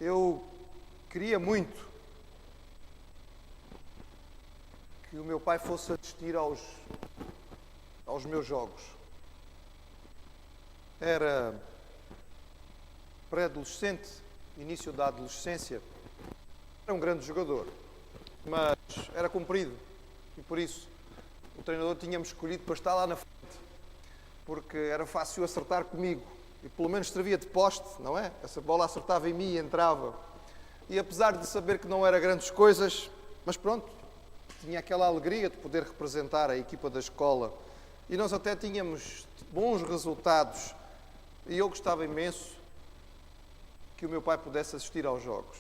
Eu queria muito que o meu pai fosse assistir aos meus jogos. Era pré-adolescente, início da adolescência. Era um grande jogador, mas era comprido e por isso o treinador tinha-me escolhido para estar lá na frente, porque era fácil acertar comigo e pelo menos servia de poste, não é? Essa bola acertava em mim e entrava. E apesar de saber que não era grandes coisas, mas pronto, tinha aquela alegria de poder representar a equipa da escola e nós até tínhamos bons resultados e eu gostava imenso que o meu pai pudesse assistir aos jogos.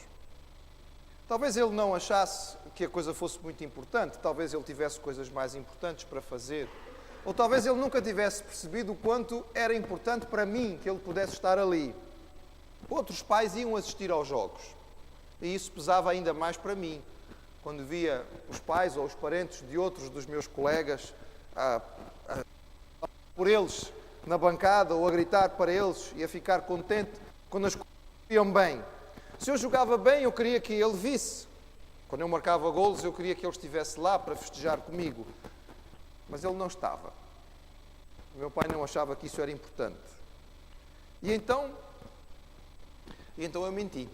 Talvez ele não achasse que a coisa fosse muito importante, talvez ele tivesse coisas mais importantes para fazer, ou talvez ele nunca tivesse percebido o quanto era importante para mim que ele pudesse estar ali. Outros pais iam assistir aos jogos e isso pesava ainda mais para mim. Quando via os pais ou os parentes de outros dos meus colegas por eles na bancada ou a gritar para eles e a ficar contente quando as coisas iam bem. Se eu jogava bem, eu queria que ele visse. Quando eu marcava golos, eu queria que ele estivesse lá para festejar comigo. Mas ele não estava. O meu pai não achava que isso era importante. E então eu menti.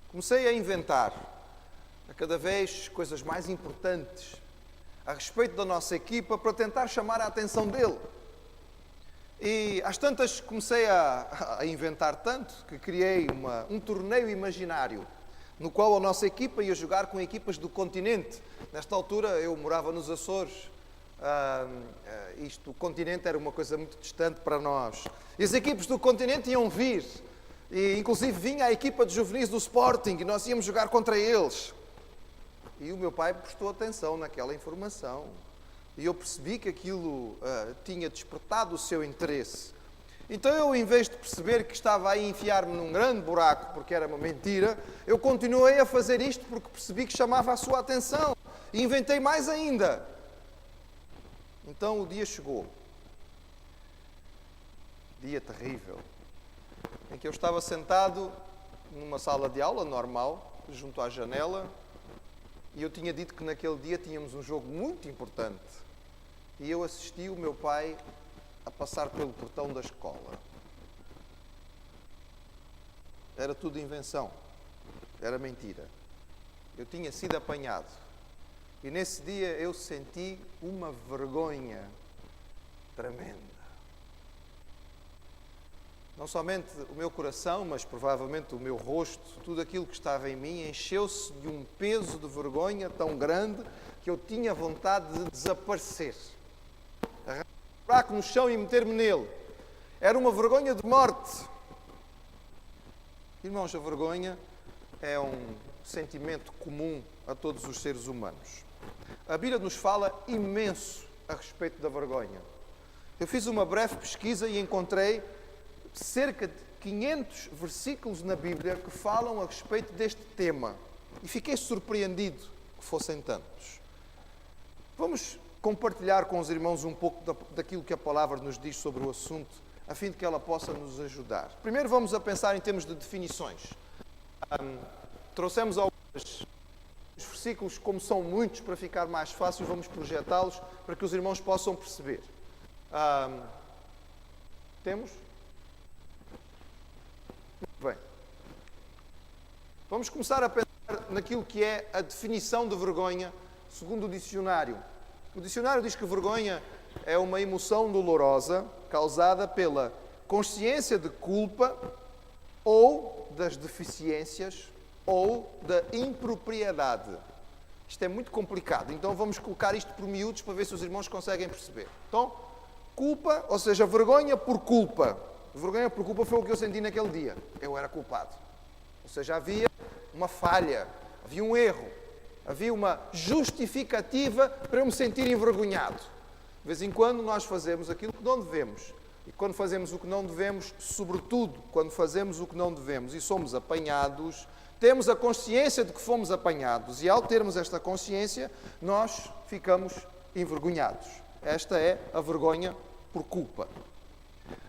Comecei a inventar a cada vez coisas mais importantes a respeito da nossa equipa para tentar chamar a atenção dele. E às tantas comecei a inventar tanto que criei um torneio imaginário no qual a nossa equipa ia jogar com equipas do continente. Nesta altura eu morava nos Açores. O continente era uma coisa muito distante para nós. E as equipas do continente iam vir. E inclusive vinha a equipa de juvenis do Sporting e nós íamos jogar contra eles. E o meu pai prestou atenção naquela informação. E eu percebi que aquilo tinha despertado o seu interesse. Então eu, em vez de perceber que estava a enfiar-me num grande buraco porque era uma mentira, eu continuei a fazer isto porque percebi que chamava a sua atenção. E inventei mais ainda. Então o dia chegou. Dia terrível. Em que eu estava sentado numa sala de aula normal, junto à janela, e eu tinha dito que naquele dia tínhamos um jogo muito importante. E eu assisti o meu pai a passar pelo portão da escola. Era tudo invenção. Era mentira. Eu tinha sido apanhado. E nesse dia eu senti uma vergonha tremenda. Não somente o meu coração, mas provavelmente o meu rosto, tudo aquilo que estava em mim, encheu-se de um peso de vergonha tão grande que eu tinha vontade de desaparecer. Arrancar um buraco no chão e meter-me nele. Era uma vergonha de morte. Irmãos, a vergonha é um sentimento comum a todos os seres humanos. A Bíblia nos fala imenso a respeito da vergonha. Eu fiz uma breve pesquisa e encontrei cerca de 500 versículos na Bíblia que falam a respeito deste tema. E fiquei surpreendido que fossem tantos. Vamos compartilhar com os irmãos um pouco daquilo que a palavra nos diz sobre o assunto, a fim de que ela possa nos ajudar. Primeiro vamos a pensar em termos de definições. Trouxemos alguns versículos, como são muitos, para ficar mais fácil, vamos projetá-los para que os irmãos possam perceber. Temos? Muito bem. Vamos começar a pensar naquilo que é a definição de vergonha, segundo o dicionário. O dicionário diz que vergonha é uma emoção dolorosa causada pela consciência de culpa ou das deficiências ou da impropriedade. Isto é muito complicado, então vamos colocar isto por miúdos para ver se os irmãos conseguem perceber. Então, culpa, ou seja, vergonha por culpa. Vergonha por culpa foi o que eu senti naquele dia. Eu era culpado. Ou seja, havia uma falha, havia um erro, havia uma justificativa para eu me sentir envergonhado. De vez em quando nós fazemos aquilo que não devemos. E quando fazemos o que não devemos, sobretudo quando fazemos o que não devemos e somos apanhados, temos a consciência de que fomos apanhados. E ao termos esta consciência, nós ficamos envergonhados. Esta é a vergonha por culpa.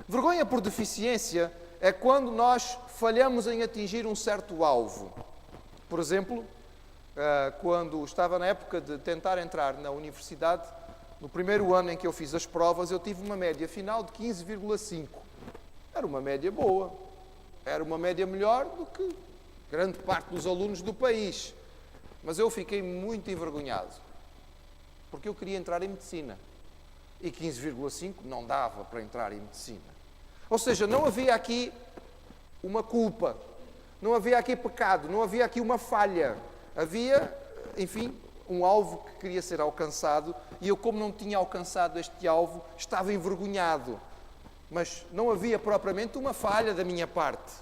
Vergonha por deficiência é quando nós falhamos em atingir um certo alvo. Por exemplo, quando estava na época de tentar entrar na universidade, no primeiro ano em que eu fiz as provas, eu tive uma média final de 15,5. Era uma média boa. Era uma média melhor do que grande parte dos alunos do país. Mas eu fiquei muito envergonhado, porque eu queria entrar em medicina. E 15,5 não dava para entrar em medicina. Ou seja, não havia aqui uma culpa, não havia aqui pecado, não havia aqui uma falha. Havia, enfim, um alvo que queria ser alcançado e eu, como não tinha alcançado este alvo, estava envergonhado. Mas não havia propriamente uma falha da minha parte.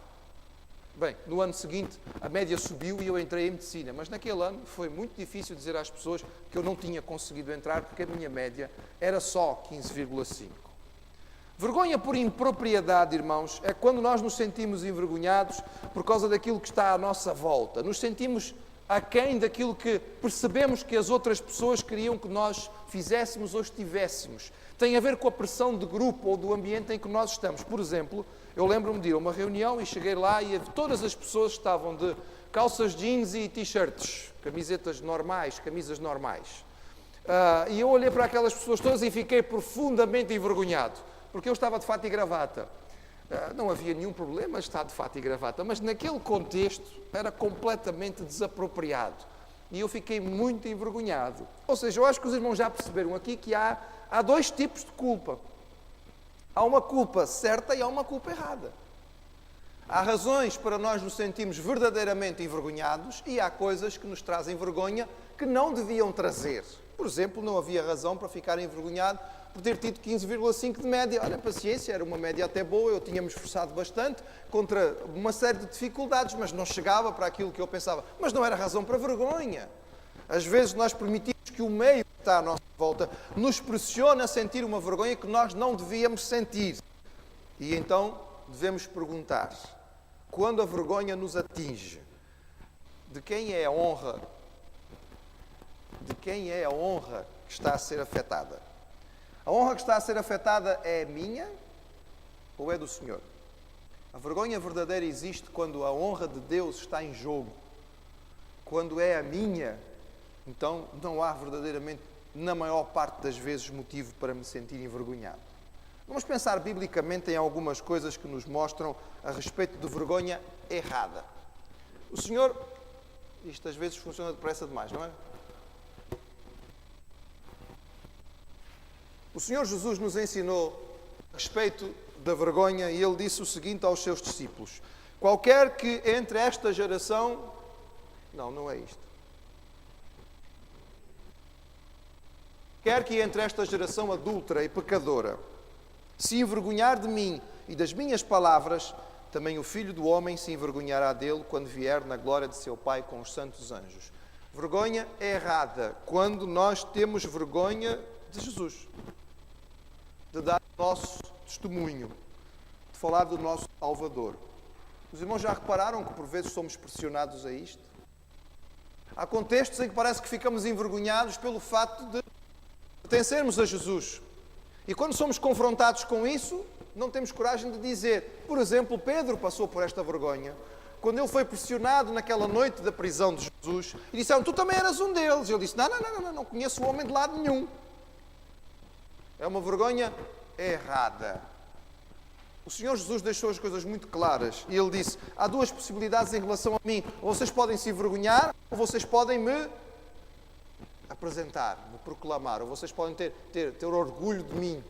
Bem, no ano seguinte a média subiu e eu entrei em medicina, mas naquele ano foi muito difícil dizer às pessoas que eu não tinha conseguido entrar porque a minha média era só 15,5. Vergonha por impropriedade, irmãos, é quando nós nos sentimos envergonhados por causa daquilo que está à nossa volta. Nos sentimos aquém daquilo que percebemos que as outras pessoas queriam que nós fizéssemos ou estivéssemos. Tem a ver com a pressão de grupo ou do ambiente em que nós estamos. Por exemplo, eu lembro-me de ir a uma reunião e cheguei lá e todas as pessoas estavam de calças jeans e t-shirts, camisetas normais, camisas normais. E eu olhei para aquelas pessoas todas e fiquei profundamente envergonhado, porque eu estava de fato e gravata. Não havia nenhum problema estar de fato e gravata, mas naquele contexto era completamente desapropriado. E eu fiquei muito envergonhado. Ou seja, eu acho que os irmãos já perceberam aqui que há dois tipos de culpa. Há uma culpa certa e há uma culpa errada. Há razões para nós nos sentirmos verdadeiramente envergonhados e há coisas que nos trazem vergonha que não deviam trazer. Por exemplo, não havia razão para ficar envergonhado por ter tido 15,5 de média. Olha, paciência, era uma média até boa, eu tinha-me esforçado bastante contra uma série de dificuldades, mas não chegava para aquilo que eu pensava. Mas não era razão para vergonha. Às vezes nós permitimos que o meio que está à nossa volta nos pressione a sentir uma vergonha que nós não devíamos sentir. E então devemos perguntar, quando a vergonha nos atinge, de quem é a honra? De quem é a honra que está a ser afetada? A honra que está a ser afetada é minha ou é do Senhor? A vergonha verdadeira existe quando a honra de Deus está em jogo. Quando é a minha, então não há verdadeiramente, na maior parte das vezes, motivo para me sentir envergonhado. Vamos pensar biblicamente em algumas coisas que nos mostram a respeito de vergonha errada. O Senhor, isto às vezes funciona depressa demais, não é? O Senhor Jesus nos ensinou a respeito da vergonha e Ele disse o seguinte aos seus discípulos: qualquer que entre esta geração... Não é isto. Quer que entre esta geração adúltera e pecadora se envergonhar de mim e das minhas palavras, também o Filho do Homem se envergonhará dele quando vier na glória de seu Pai com os santos anjos. Vergonha é errada quando nós temos vergonha de Jesus, de dar o nosso testemunho, de falar do nosso Salvador. Os irmãos já repararam que por vezes somos pressionados a isto? Há contextos em que parece que ficamos envergonhados pelo facto de pertencermos a Jesus. E quando somos confrontados com isso, não temos coragem de dizer. Por exemplo, Pedro passou por esta vergonha. Quando ele foi pressionado naquela noite da prisão de Jesus, e disseram, tu também eras um deles. Ele disse, não conheço o homem de lado nenhum. É uma vergonha errada. O Senhor Jesus deixou as coisas muito claras. E Ele disse, há duas possibilidades em relação a mim. Ou vocês podem se envergonhar, ou vocês podem me apresentar, me proclamar. Ou vocês podem ter orgulho de mim.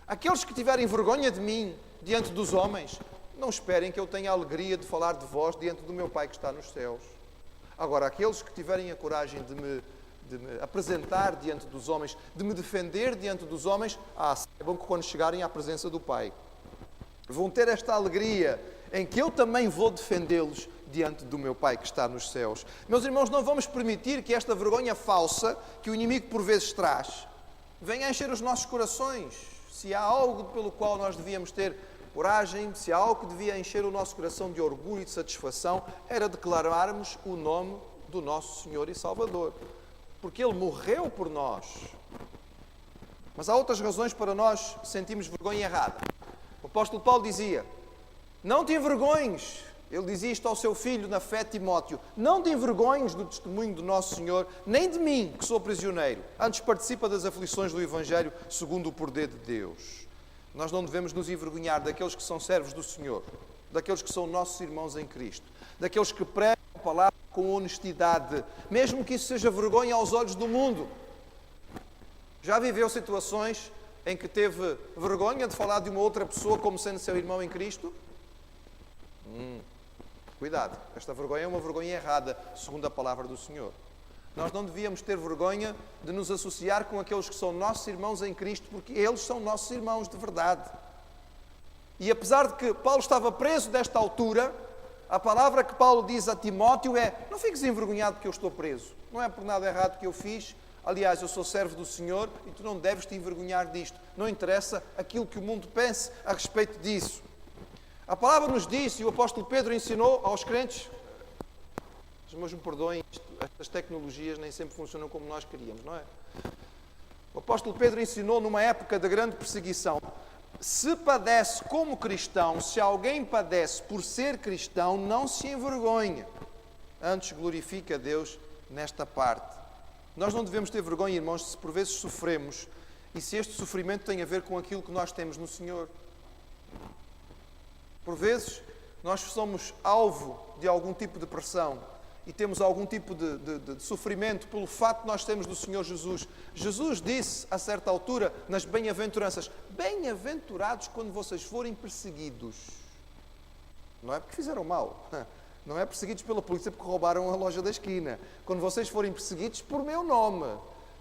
Aqueles que tiverem vergonha de mim diante dos homens, não esperem que eu tenha a alegria de falar de vós diante do meu Pai que está nos céus. Agora, aqueles que tiverem a coragem de me apresentar diante dos homens, de me defender diante dos homens, saibam que quando chegarem à presença do Pai, vão ter esta alegria em que eu também vou defendê-los diante do meu Pai que está nos céus. Meus irmãos, não vamos permitir que esta vergonha falsa que o inimigo por vezes traz venha a encher os nossos corações. Se há algo pelo qual nós devíamos ter coragem, se há algo que devia encher o nosso coração de orgulho e de satisfação, era declararmos o nome do nosso Senhor e Salvador. Porque Ele morreu por nós. Mas há outras razões para nós sentirmos vergonha errada. O apóstolo Paulo dizia, Não te envergonhes. Ele dizia isto ao seu filho na fé, Timóteo. Não te envergonhes do testemunho do nosso Senhor, nem de mim, que sou prisioneiro. Antes participa das aflições do Evangelho, segundo o poder de Deus. Nós não devemos nos envergonhar daqueles que são servos do Senhor, daqueles que são nossos irmãos em Cristo, daqueles que pregam a palavra com honestidade, mesmo que isso seja vergonha aos olhos do mundo. Já viveu situações em que teve vergonha de falar de uma outra pessoa como sendo seu irmão em Cristo? Cuidado, esta vergonha é uma vergonha errada, segundo a palavra do Senhor. Nós não devíamos ter vergonha de nos associar com aqueles que são nossos irmãos em Cristo, porque eles são nossos irmãos de verdade. E apesar de que Paulo estava preso desta altura, a palavra que Paulo diz a Timóteo é: não fiques envergonhado porque eu estou preso. Não é por nada errado que eu fiz. Aliás, eu sou servo do Senhor e tu não deves te envergonhar disto. Não interessa aquilo que o mundo pense a respeito disso. A palavra nos diz, e o apóstolo Pedro ensinou aos crentes, mas me perdoem, estas tecnologias nem sempre funcionam como nós queríamos, não é? O apóstolo Pedro ensinou numa época de grande perseguição: se padece como cristão, se alguém padece por ser cristão, não se envergonha. Antes glorifica a Deus nesta parte. Nós não devemos ter vergonha, irmãos, se por vezes sofremos e se este sofrimento tem a ver com aquilo que nós temos no Senhor. Por vezes, nós somos alvo de algum tipo de pressão e temos algum tipo de sofrimento pelo facto de nós termos do Senhor Jesus. Jesus disse, a certa altura, nas bem-aventuranças: bem-aventurados quando vocês forem perseguidos. Não é porque fizeram mal. Não é perseguidos pela polícia porque roubaram a loja da esquina. Quando vocês forem perseguidos por meu nome.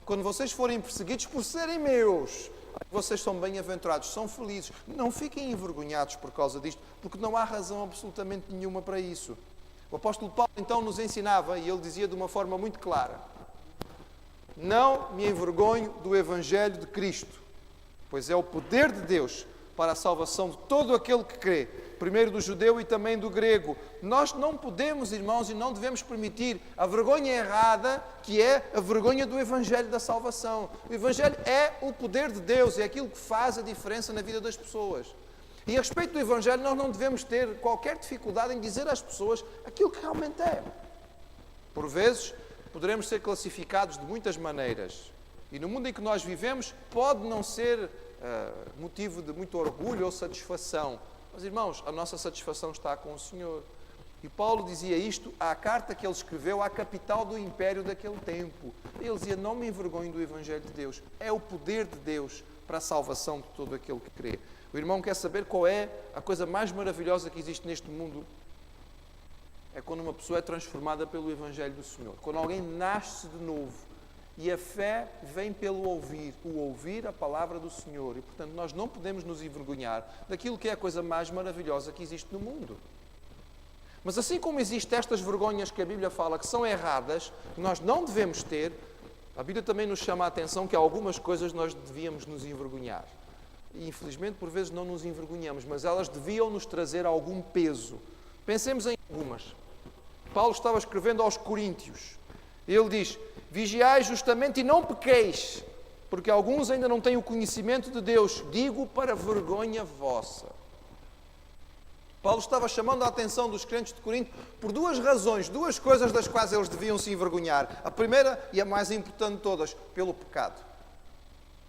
Quando vocês forem perseguidos por serem meus. Vocês são bem-aventurados, são felizes. Não fiquem envergonhados por causa disto, porque não há razão absolutamente nenhuma para isso. O apóstolo Paulo então nos ensinava, e ele dizia de uma forma muito clara: não me envergonho do Evangelho de Cristo, pois é o poder de Deus para a salvação de todo aquele que crê, primeiro do judeu e também do grego. Nós não podemos, irmãos, e não devemos permitir a vergonha errada, que é a vergonha do Evangelho da salvação. O Evangelho é o poder de Deus, é aquilo que faz a diferença na vida das pessoas. E a respeito do Evangelho, nós não devemos ter qualquer dificuldade em dizer às pessoas aquilo que realmente é. Por vezes, poderemos ser classificados de muitas maneiras. E no mundo em que nós vivemos, pode não ser motivo de muito orgulho ou satisfação. Mas, irmãos, a nossa satisfação está com o Senhor. E Paulo dizia isto à carta que ele escreveu à capital do império daquele tempo. Ele dizia: não me envergonho do Evangelho de Deus. É o poder de Deus para a salvação de todo aquele que crê. O irmão quer saber qual é a coisa mais maravilhosa que existe neste mundo? É quando uma pessoa é transformada pelo Evangelho do Senhor. Quando alguém nasce de novo. E a fé vem pelo ouvir a palavra do Senhor. E, portanto, nós não podemos nos envergonhar daquilo que é a coisa mais maravilhosa que existe no mundo. Mas assim como existem estas vergonhas que a Bíblia fala que são erradas, que nós não devemos ter, a Bíblia também nos chama a atenção que há algumas coisas nós devíamos nos envergonhar. E, infelizmente, por vezes não nos envergonhamos, mas elas deviam nos trazer algum peso. Pensemos em algumas. Paulo estava escrevendo aos Coríntios. Ele diz: vigiai justamente e não pequeis, porque alguns ainda não têm o conhecimento de Deus. Digo para vergonha vossa. Paulo estava chamando a atenção dos crentes de Corinto por duas razões, duas coisas das quais eles deviam se envergonhar. A primeira, e a mais importante de todas, pelo pecado.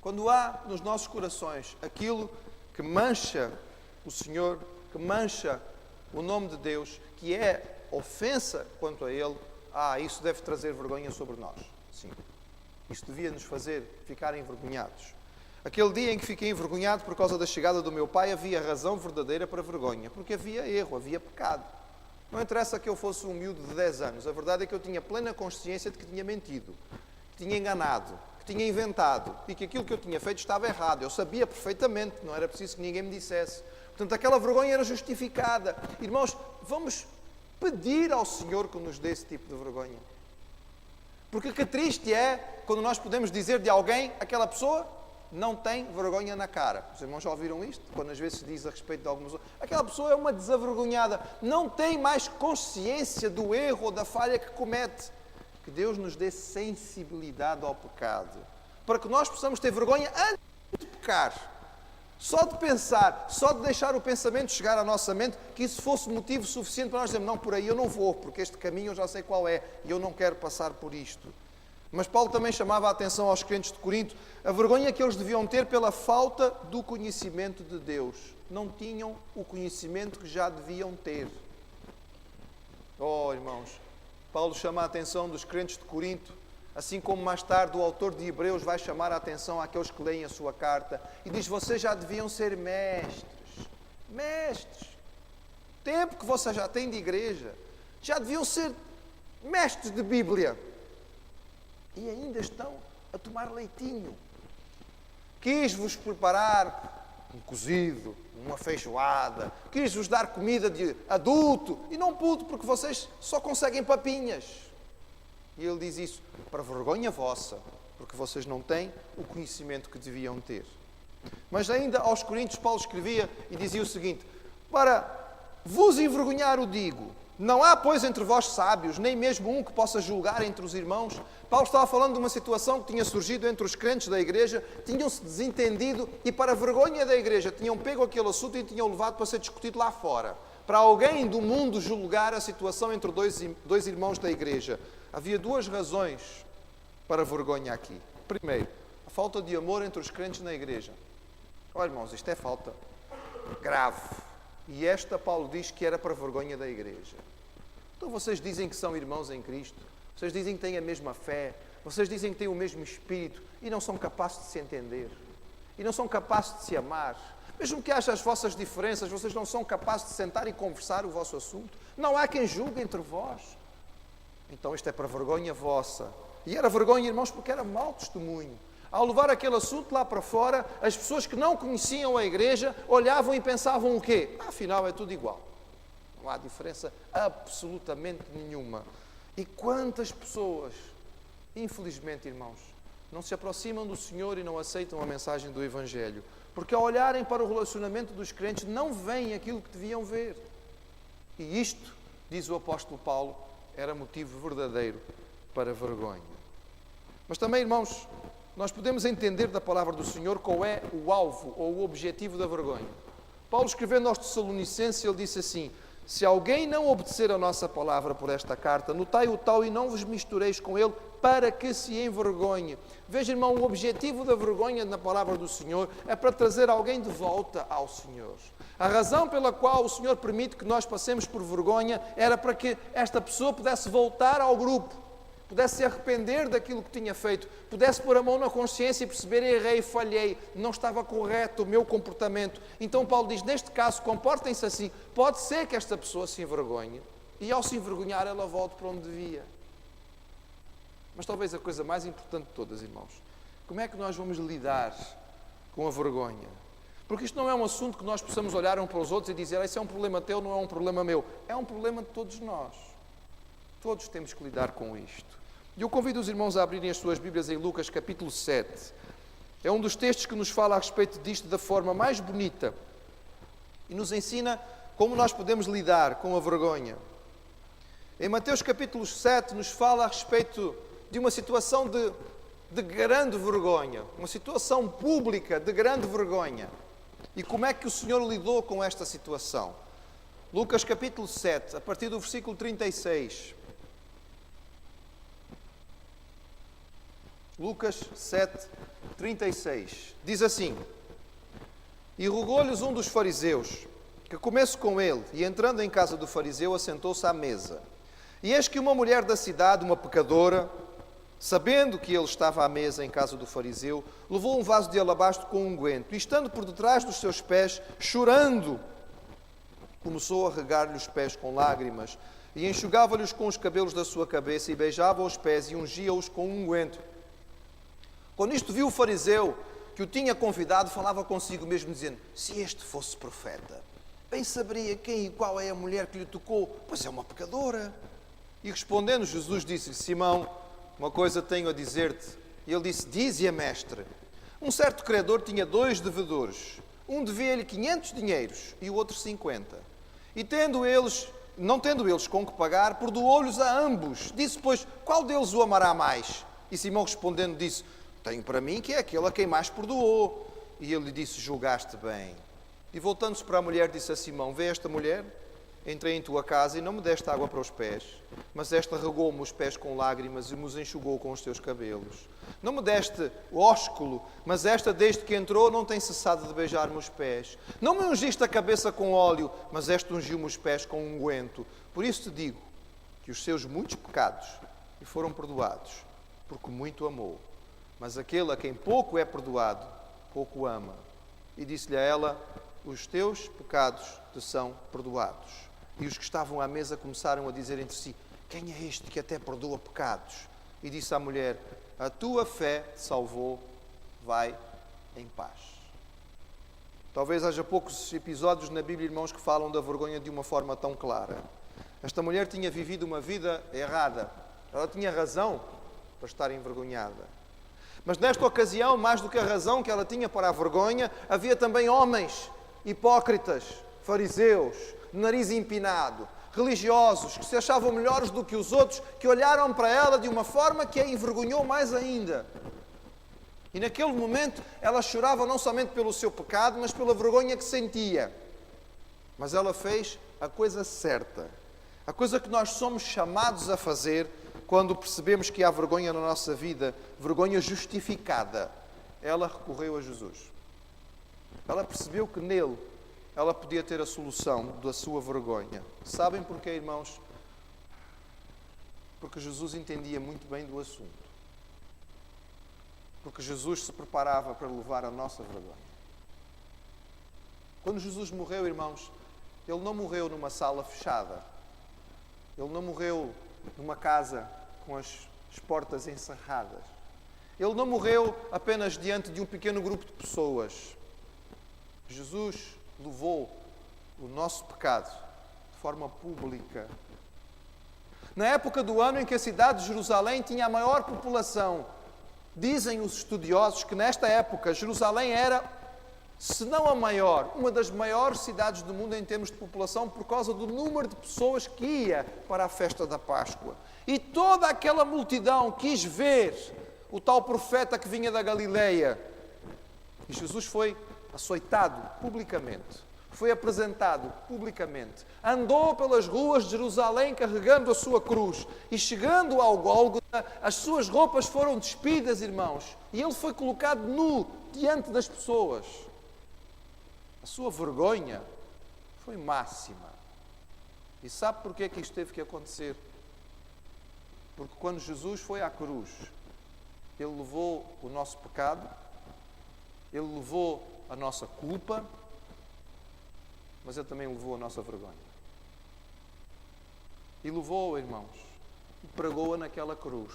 Quando há nos nossos corações aquilo que mancha o Senhor, que mancha o nome de Deus, que é ofensa quanto a Ele, isso deve trazer vergonha sobre nós. Sim. Isso devia nos fazer ficar envergonhados. Aquele dia em que fiquei envergonhado por causa da chegada do meu pai, havia razão verdadeira para vergonha, porque havia erro, havia pecado. Não interessa que eu fosse um miúdo de 10 anos, a verdade é que eu tinha plena consciência de que tinha mentido, que tinha enganado, que tinha inventado e que aquilo que eu tinha feito estava errado. Eu sabia perfeitamente, não era preciso que ninguém me dissesse. Portanto, aquela vergonha era justificada. Irmãos, vamos pedir ao Senhor que nos dê esse tipo de vergonha. Porque que triste é quando nós podemos dizer de alguém: aquela pessoa não tem vergonha na cara. Os irmãos já ouviram isto? Quando às vezes se diz a respeito de algumas pessoas: aquela pessoa é uma desavergonhada, não tem mais consciência do erro ou da falha que comete. Que Deus nos dê sensibilidade ao pecado, para que nós possamos ter vergonha antes de pecar. Só de pensar, só de deixar o pensamento chegar à nossa mente, que isso fosse motivo suficiente para nós dizermos, não, por aí eu não vou, porque este caminho eu já sei qual é, e eu não quero passar por isto. Mas Paulo também chamava a atenção aos crentes de Corinto, a vergonha que eles deviam ter pela falta do conhecimento de Deus. Não tinham o conhecimento que já deviam ter. Oh, irmãos, Paulo chama a atenção dos crentes de Corinto, assim como mais tarde o autor de Hebreus vai chamar a atenção àqueles que leem a sua carta e diz, vocês já deviam ser mestres. Mestres. Tempo que vocês já têm de igreja. Já deviam ser mestres de Bíblia. E ainda estão a tomar leitinho. Quis-vos preparar um cozido, uma feijoada. Quis-vos dar comida de adulto. E não pude, porque vocês só conseguem papinhas. E ele diz isso para vergonha vossa, porque vocês não têm o conhecimento que deviam ter. Mas ainda aos Coríntios, Paulo escrevia e dizia o seguinte, para vos envergonhar o digo, não há, pois, entre vós sábios, nem mesmo um que possa julgar entre os irmãos. Paulo estava falando de uma situação que tinha surgido entre os crentes da igreja, tinham-se desentendido e, para a vergonha da igreja, tinham pego aquele assunto e tinham levado para ser discutido lá fora. Para alguém do mundo julgar a situação entre dois irmãos da igreja. Havia duas razões para a vergonha aqui. Primeiro, a falta de amor entre os crentes na igreja. Olha, irmãos, isto é falta grave. E esta, Paulo diz que era para a vergonha da igreja. Então vocês dizem que são irmãos em Cristo, vocês dizem que têm a mesma fé, vocês dizem que têm o mesmo Espírito e não são capazes de se entender. E não são capazes de se amar. Mesmo que haja as vossas diferenças, vocês não são capazes de sentar e conversar o vosso assunto. Não há quem julgue entre vós. Então isto é para vergonha vossa. E era vergonha, irmãos, porque era mau testemunho. Ao levar aquele assunto lá para fora, as pessoas que não conheciam a igreja olhavam e pensavam o quê? Afinal é tudo igual. Não há diferença absolutamente nenhuma. E quantas pessoas, infelizmente, irmãos, não se aproximam do Senhor e não aceitam a mensagem do Evangelho. Porque ao olharem para o relacionamento dos crentes, não veem aquilo que deviam ver. E isto, diz o apóstolo Paulo, era motivo verdadeiro para vergonha. Mas também, irmãos, nós podemos entender da palavra do Senhor qual é o alvo ou o objetivo da vergonha. Paulo, escrevendo aos Tessalonicenses, ele disse assim, se alguém não obedecer a nossa palavra por esta carta, notai o tal e não vos mistureis com ele, para que se envergonhe. Veja, irmão, o objetivo da vergonha na palavra do Senhor é para trazer alguém de volta ao Senhor. A razão pela qual o Senhor permite que nós passemos por vergonha era para que esta pessoa pudesse voltar ao grupo, pudesse se arrepender daquilo que tinha feito, pudesse pôr a mão na consciência e perceber, errei, falhei, não estava correto o meu comportamento. Então Paulo diz, neste caso, comportem-se assim. Pode ser que esta pessoa se envergonhe e ao se envergonhar ela volte para onde devia. Mas talvez a coisa mais importante de todas, irmãos, como é que nós vamos lidar com a vergonha? Porque isto não é um assunto que nós possamos olhar um para os outros e dizer, esse é um problema teu, não é um problema meu. É um problema de todos nós. Todos temos que lidar com isto. E eu convido os irmãos a abrirem as suas Bíblias em Lucas capítulo 7. É um dos textos que nos fala a respeito disto da forma mais bonita e nos ensina como nós podemos lidar com a vergonha. Em Mateus capítulo 7 nos fala a respeito de uma situação de grande vergonha, uma situação pública de grande vergonha. E como é que o Senhor lidou com esta situação? Lucas capítulo 7, a partir do versículo 36. Lucas 7, 36. Diz assim, e rogou-lhes um dos fariseus, que comesse com ele, e entrando em casa do fariseu, assentou-se à mesa. E eis que uma mulher da cidade, uma pecadora, sabendo que ele estava à mesa em casa do fariseu, levou um vaso de alabastro com unguento, e estando por detrás dos seus pés, chorando, começou a regar-lhe os pés com lágrimas, e enxugava-lhes com os cabelos da sua cabeça, e beijava os pés, e ungia-os com unguento. Quando isto viu o fariseu, que o tinha convidado, falava consigo mesmo, dizendo, se este fosse profeta, bem saberia quem e qual é a mulher que lhe tocou, pois é uma pecadora. E respondendo, Jesus disse-lhe, Simão, uma coisa tenho a dizer-te. E ele disse, dize-a, mestre. Um certo credor tinha 2 devedores. Um devia-lhe 500 dinheiros e o outro 50. E não tendo eles com que pagar, perdoou-lhes a ambos. Disse, pois, qual deles o amará mais? E Simão respondendo disse, tenho para mim que é aquele a quem mais perdoou. E ele lhe disse: julgaste bem. E voltando-se para a mulher, disse a Simão: vê esta mulher? Entrei em tua casa e não me deste água para os pés, mas esta regou-me os pés com lágrimas e me enxugou com os teus cabelos. Não me deste ósculo, mas esta, desde que entrou, não tem cessado de beijar-me os pés. Não me ungiste a cabeça com óleo, mas esta ungiu-me os pés com unguento. Por isso te digo que os seus muitos pecados lhe foram perdoados, porque muito amou. Mas aquele a quem pouco é perdoado, pouco ama. E disse-lhe a ela: os teus pecados te são perdoados. E os que estavam à mesa começaram a dizer entre si: quem é este que até perdoa pecados? E disse à mulher: a tua fé te salvou, vai em paz. Talvez haja poucos episódios na Bíblia, irmãos, que falam da vergonha de uma forma tão clara. Esta mulher tinha vivido uma vida errada. Ela tinha razão para estar envergonhada. Mas nesta ocasião, mais do que a razão que ela tinha para a vergonha, havia também homens hipócritas, fariseus, de nariz empinado, religiosos, que se achavam melhores do que os outros, que olharam para ela de uma forma que a envergonhou mais ainda. E naquele momento ela chorava não somente pelo seu pecado, mas pela vergonha que sentia. Mas ela fez a coisa certa, a coisa que nós somos chamados a fazer quando percebemos que há vergonha na nossa vida, vergonha justificada. Ela recorreu a Jesus. Ela percebeu que nele ela podia ter a solução da sua vergonha. Sabem porquê, irmãos? Porque Jesus entendia muito bem do assunto. Porque Jesus se preparava para levar a nossa vergonha. Quando Jesus morreu, irmãos, Ele não morreu numa sala fechada. Ele não morreu numa casa com as portas encerradas. Ele não morreu apenas diante de um pequeno grupo de pessoas. Jesus levou o nosso pecado de forma pública. Na época do ano em que a cidade de Jerusalém tinha a maior população, dizem os estudiosos que nesta época Jerusalém era, se não a maior, uma das maiores cidades do mundo em termos de população, por causa do número de pessoas que ia para a festa da Páscoa. E toda aquela multidão quis ver o tal profeta que vinha da Galileia. E Jesus foi açoitado publicamente, foi apresentado publicamente, andou pelas ruas de Jerusalém carregando a sua cruz e chegando ao Gólgota, as suas roupas foram despidas, irmãos, e ele foi colocado nu diante das pessoas. A sua vergonha foi máxima. E sabe porquê que isto teve que acontecer? Porque quando Jesus foi à cruz, Ele levou o nosso pecado, Ele levou a nossa culpa, mas Ele também levou a nossa vergonha. E levou-a, irmãos, e pregou-a naquela cruz.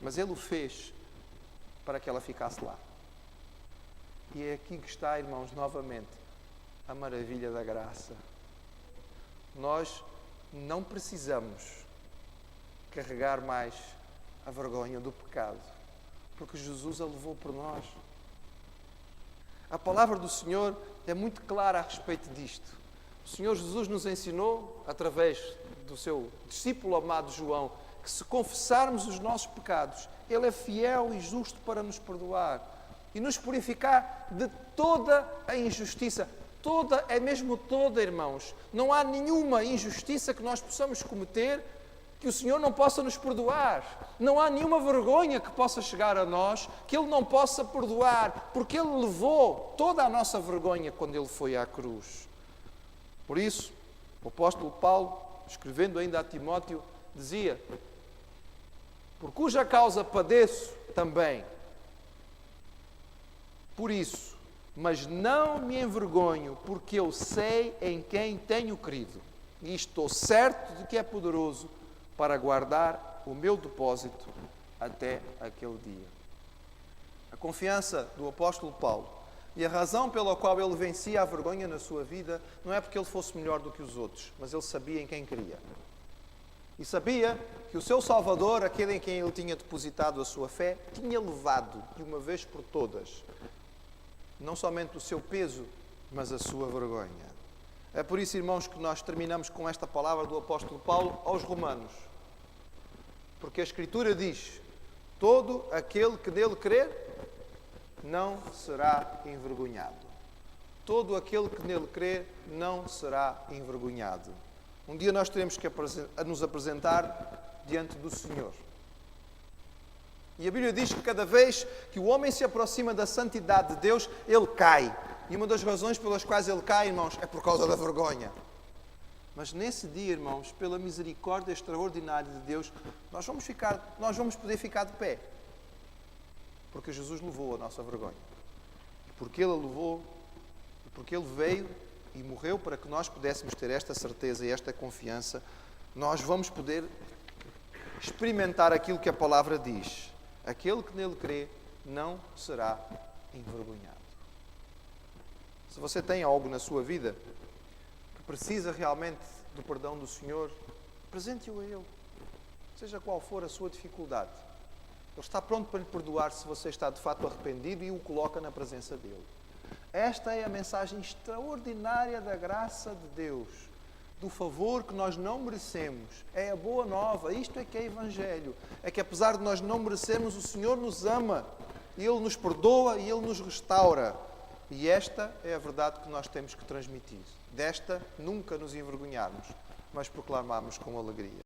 Mas Ele o fez para que ela ficasse lá. E é aqui que está, irmãos, novamente, a maravilha da graça. Nós não precisamos carregar mais a vergonha do pecado, porque Jesus a levou por nós. A palavra do Senhor é muito clara a respeito disto. O Senhor Jesus nos ensinou, através do seu discípulo amado João, que se confessarmos os nossos pecados, Ele é fiel e justo para nos perdoar e nos purificar de toda a injustiça. Toda, é mesmo toda, irmãos. Não há nenhuma injustiça que nós possamos cometer que o Senhor não possa nos perdoar. Não há nenhuma vergonha que possa chegar a nós que Ele não possa perdoar, porque Ele levou toda a nossa vergonha quando Ele foi à cruz. Por isso, o apóstolo Paulo, escrevendo ainda a Timóteo, dizia: por cuja causa padeço também. Por isso, mas não me envergonho, porque eu sei em quem tenho crido, e estou certo de que é poderoso para guardar o meu depósito até aquele dia. A confiança do apóstolo Paulo e a razão pela qual ele vencia a vergonha na sua vida não é porque ele fosse melhor do que os outros, mas ele sabia em quem queria. E sabia que o seu Salvador, aquele em quem ele tinha depositado a sua fé, tinha levado de uma vez por todas não somente o seu peso, mas a sua vergonha. É por isso, irmãos, que nós terminamos com esta palavra do apóstolo Paulo aos Romanos. Porque a Escritura diz: todo aquele que nele crer não será envergonhado. Todo aquele que nele crê não será envergonhado. Um dia nós teremos que nos apresentar diante do Senhor. E a Bíblia diz que cada vez que o homem se aproxima da santidade de Deus, ele cai. E uma das razões pelas quais ele cai, irmãos, é por causa da vergonha. Mas nesse dia, irmãos, pela misericórdia extraordinária de Deus, nós vamos poder ficar de pé. Porque Jesus levou a nossa vergonha. E porque Ele a levou, e porque Ele veio e morreu para que nós pudéssemos ter esta certeza e esta confiança, nós vamos poder experimentar aquilo que a palavra diz. Aquele que nele crê não será envergonhado. Se você tem algo na sua vida que precisa realmente do perdão do Senhor, apresente-o a Ele. Seja qual for a sua dificuldade. Ele está pronto para lhe perdoar se você está de fato arrependido e o coloca na presença dEle. Esta é a mensagem extraordinária da graça de Deus, do favor que nós não merecemos. É a boa nova, isto é que é Evangelho. É que apesar de nós não merecermos, o Senhor nos ama, Ele nos perdoa e Ele nos restaura. E esta é a verdade que nós temos que transmitir. Desta nunca nos envergonharmos, mas proclamarmos com alegria.